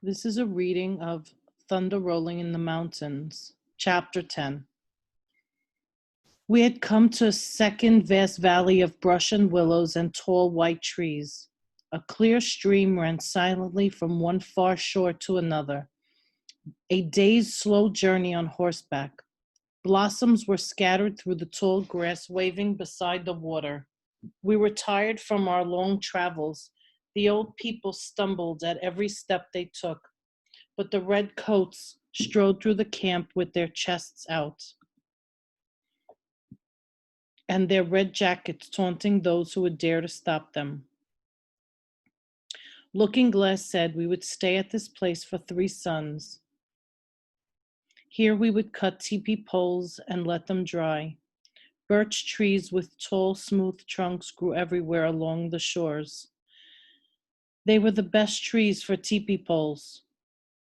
This is a reading of Thunder Rolling in the Mountains, Chapter 10. We had come to a second vast valley of brush and willows and tall white trees. A clear stream ran silently from one far shore to another, a day's slow journey on horseback. Blossoms were scattered through the tall grass waving beside the water. We were tired from our long travels. The old people stumbled at every step they took, but the red coats strode through the camp with their chests out and their red jackets taunting those who would dare to stop them. Looking Glass said we would stay at this place for 3 suns. Here we would cut teepee poles and let them dry. Birch trees with tall, smooth trunks grew everywhere along the shores. They were the best trees for teepee poles.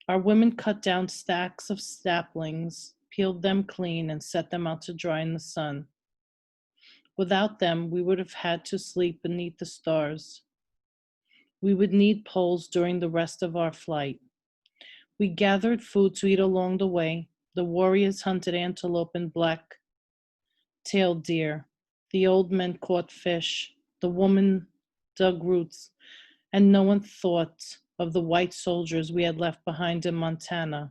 Our women cut down stacks of saplings, peeled them clean, and set them out to dry in the sun. Without them, we would have had to sleep beneath the stars. We would need poles during the rest of our flight. We gathered food to eat along the way. The warriors hunted antelope and black-tailed deer. The old men caught fish. The women dug roots. And no one thought of the white soldiers we had left behind in Montana.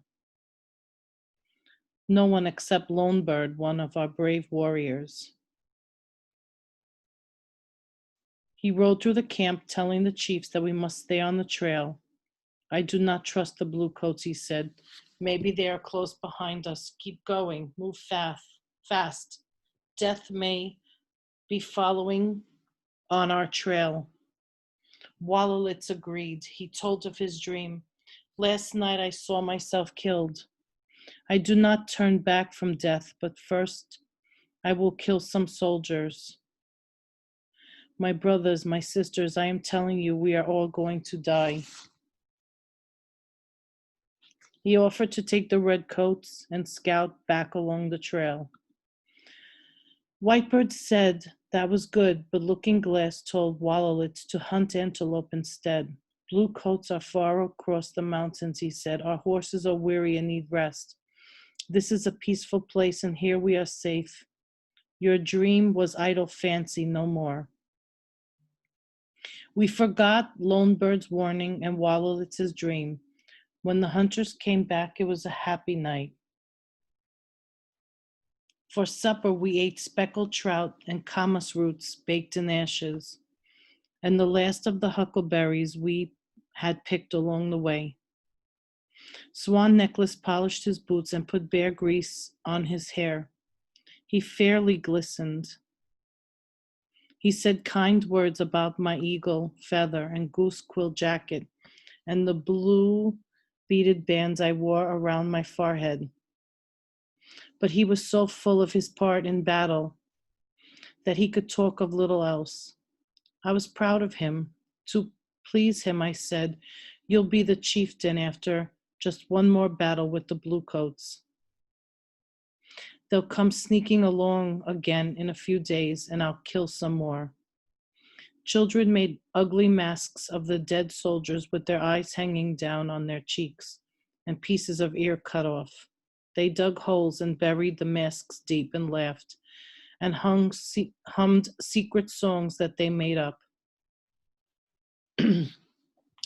No one except Lone Bird, one of our brave warriors. He rode through the camp telling the chiefs that we must stay on the trail. I do not trust the bluecoats, he said. Maybe they are close behind us. Keep going, move fast. Death may be following on our trail. Wolowitz agreed. He told of his dream. Last night I saw myself killed. I do not turn back from death, but first I will kill some soldiers. My brothers, my sisters, I am telling you, we are all going to die. He offered to take the red coats and scout back along the trail. Whitebird said that was good, but Looking Glass told Wolowitz to hunt antelope instead. Blue coats are far across the mountains, he said. Our horses are weary and need rest. This is a peaceful place, and here we are safe. Your dream was idle fancy, no more. We forgot Lone Bird's warning and Wolowitz's dream. When the hunters came back, it was a happy night. For supper, we ate speckled trout and camas roots baked in ashes, and the last of the huckleberries we had picked along the way. Swan Necklace polished his boots and put bear grease on his hair. He fairly glistened. He said kind words about my eagle feather and goose quill jacket and the blue beaded bands I wore around my forehead. But he was so full of his part in battle that he could talk of little else. I was proud of him. To please him, I said, you'll be the chieftain after just one more battle with the bluecoats. They'll come sneaking along again in a few days, and I'll kill some more. Children made ugly masks of the dead soldiers with their eyes hanging down on their cheeks and pieces of ear cut off. They dug holes and buried the masks deep and laughed and hummed secret songs that they made up.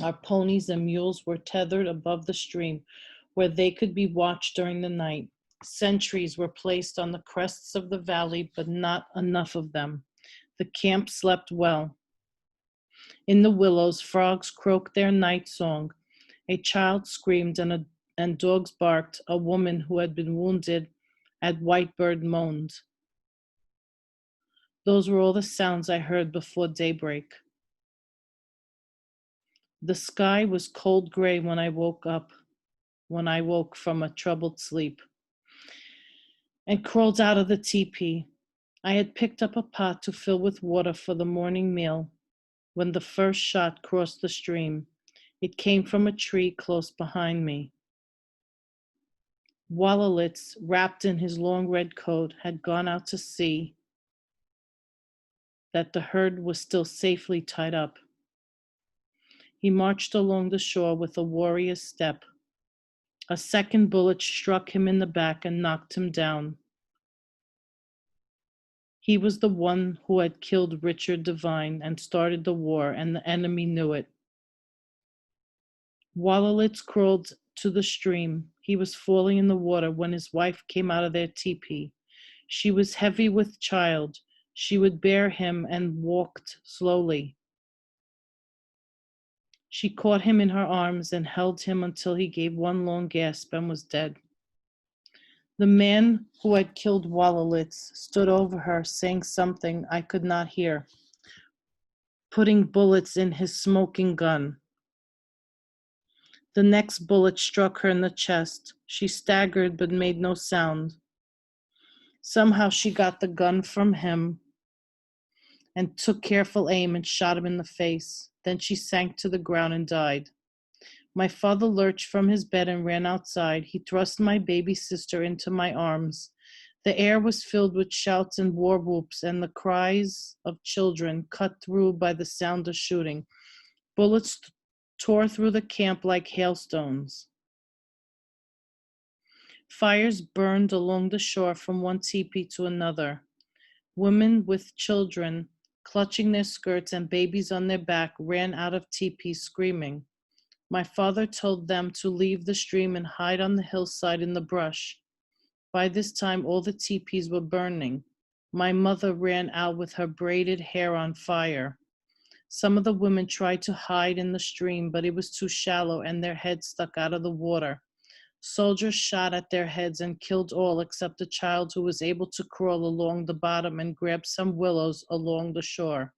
Our ponies and mules were tethered above the stream where they could be watched during the night. Sentries were placed on the crests of the valley, but not enough of them. The camp slept well. In the willows, frogs croaked their night song. A child screamed and dogs barked. A woman who had been wounded at Whitebird moaned. Those were all the sounds I heard before daybreak. The sky was cold gray when I woke from a troubled sleep and crawled out of the teepee. I had picked up a pot to fill with water for the morning meal when the first shot crossed the stream. It came from a tree close behind me. Wolowitz, wrapped in his long red coat, had gone out to see that the herd was still safely tied up. He marched along the shore with a warrior's step. A second bullet struck him in the back and knocked him down. He was the one who had killed Richard Devine and started the war, and the enemy knew it. Wolowitz crawled to the stream. He was falling in the water when his wife came out of their teepee. She was heavy with child. She would bear him and walked slowly. She caught him in her arms and held him until he gave one long gasp and was dead. The man who had killed Wolowitz stood over her, saying something I could not hear, putting bullets in his smoking gun. The next bullet struck her in the chest. She staggered but made no sound. Somehow she got the gun from him and took careful aim and shot him in the face. Then she sank to the ground and died. My father lurched from his bed and ran outside. He thrust my baby sister into my arms. The air was filled with shouts and war whoops and the cries of children cut through by the sound of shooting. Bullets tore through the camp like hailstones. Fires burned along the shore from one teepee to another. Women with children, clutching their skirts and babies on their back, ran out of teepees screaming. My father told them to leave the stream and hide on the hillside in the brush. By this time, all the teepees were burning. My mother ran out with her braided hair on fire. Some of the women tried to hide in the stream, but it was too shallow and their heads stuck out of the water. Soldiers shot at their heads and killed all except a child who was able to crawl along the bottom and grab some willows along the shore.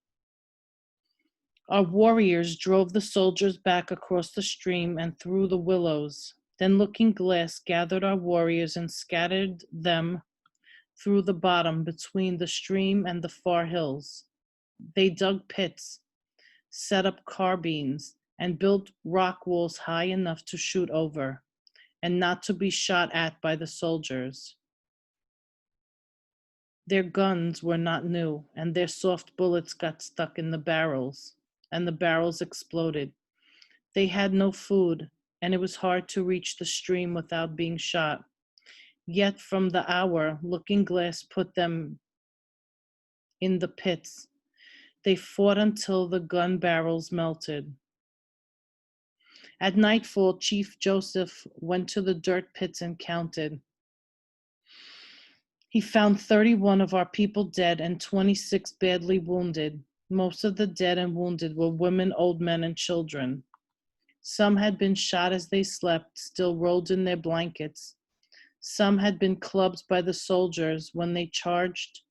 Our warriors drove the soldiers back across the stream and through the willows. Then Looking Glass gathered our warriors and scattered them through the bottom between the stream and the far hills. They dug pits, set up carbines, and built rock walls high enough to shoot over and not to be shot at by the soldiers. Their guns were not new, and their soft bullets got stuck in the barrels, and the barrels exploded. They had no food, and it was hard to reach the stream without being shot. Yet from the hour Looking Glass put them in the pits, they fought until the gun barrels melted. At nightfall, Chief Joseph went to the dirt pits and counted. He found 31 of our people dead and 26 badly wounded. Most of the dead and wounded were women, old men, and children. Some had been shot as they slept, still rolled in their blankets. Some had been clubbed by the soldiers when they charged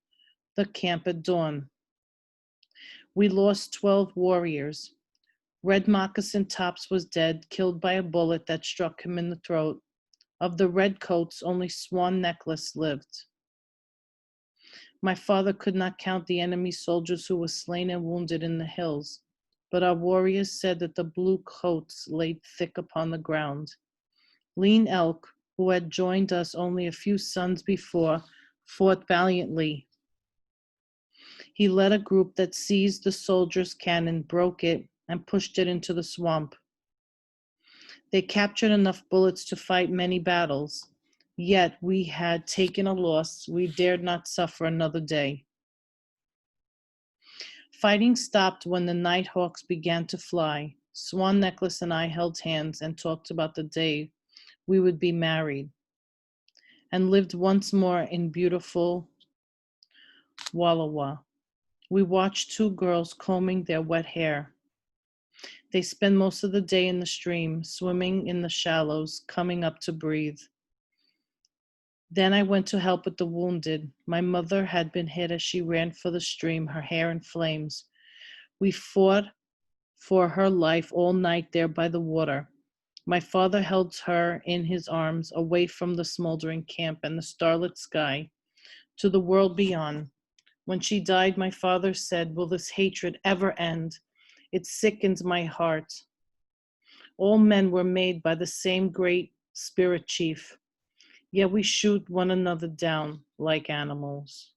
the camp at dawn. We lost 12 warriors. Red Moccasin Tops was dead, killed by a bullet that struck him in the throat. Of the redcoats, only Swan Necklace lived. My father could not count the enemy soldiers who were slain and wounded in the hills, but our warriors said that the blue coats lay thick upon the ground. Lean Elk, who had joined us only a few suns before, fought valiantly. He led a group that seized the soldiers' cannon, broke it, and pushed it into the swamp. They captured enough bullets to fight many battles. Yet we had taken a loss. We dared not suffer another day. Fighting stopped when the nighthawks began to fly. Swan Necklace and I held hands and talked about the day we would be married and lived once more in beautiful Wallowa. We watched two girls combing their wet hair. They spend most of the day in the stream, swimming in the shallows, coming up to breathe. Then I went to help with the wounded. My mother had been hit as she ran for the stream, her hair in flames. We fought for her life all night there by the water. My father held her in his arms, away from the smoldering camp and the starlit sky, to the world beyond. When she died, my father said, "Will this hatred ever end? It sickens my heart." All men were made by the same great spirit chief, yet we shoot one another down like animals.